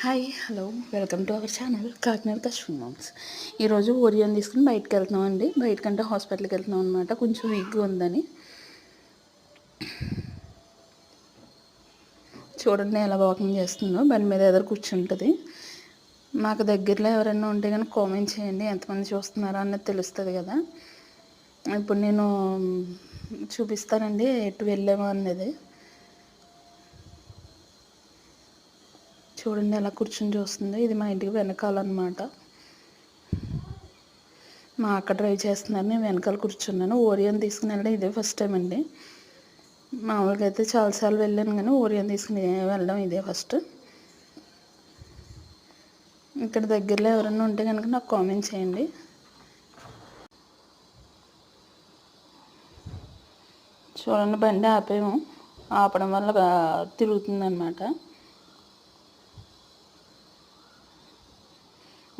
Hi hello welcome to our channel Kakinada customer moms. ఈరోజు ఓరియోన్ తీసుకుని బయటకు వెళ్తున్నామండి. బయటకంటే హాస్పిటల్కి వెళ్తున్నాం అనమాట. కొంచెం వీక్గా ఉందని. చూడండి ఎలా వాకింగ్ చేస్తుందో. బండి మీద ఎదురు కూర్చుంటుంది. నాకు దగ్గరలో ఎవరైనా ఉంటే కనుక కామెంట్ చేయండి, ఎంతమంది చూస్తున్నారో అన్నది తెలుస్తుంది కదా. ఇప్పుడు నేను చూపిస్తానండి ఎటు వెళ్ళామో అన్నది. చూడండి ఎలా కూర్చొని చూస్తుంది. ఇది మా ఇంటికి వెనకాలన్నమాట. మా అక్క డ్రైవ్ చేస్తున్నారు, నేను వెనకాల కూర్చున్నాను. ఓరియోన్ తీసుకుని వెళ్ళడం ఇదే ఫస్ట్ టైం అండి. మామూలుగా అయితే చాలాసార్లు వెళ్ళాను, కానీ ఓరియోన్ తీసుకుని వెళ్ళడం ఇదే ఫస్ట్. ఇక్కడ దగ్గరలో ఎవరైనా ఉంటే కనుక నాకు కామెంట్ చేయండి. చూడండి బండి ఆపేము, ఆపడం వల్ల తిరుగుతుందన్నమాట.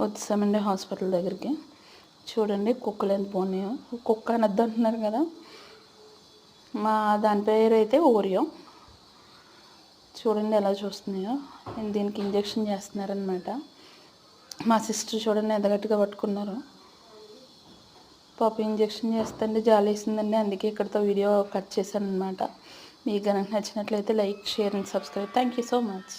వచ్చామండి హాస్పిటల్ దగ్గరికి. చూడండి కుక్కలు ఎంత పోనాయో. కుక్క అనద్దు అంటున్నారు కదా, మా దాని పేరు అయితే ఓరియో. చూడండి ఎలా చూస్తున్నాయో. దీనికి ఇంజెక్షన్ చేస్తున్నారనమాట. మా సిస్టర్ చూడండి ఎంత గట్టిగా పట్టుకున్నారు. పాప ఇంజెక్షన్ చేస్తుంటే జాలి వేసిందండి, అందుకే ఇక్కడితో వీడియో కట్ చేశాను అనమాట. మీకు కనుక నచ్చినట్లయితే like, share and subscribe. Thank you so much.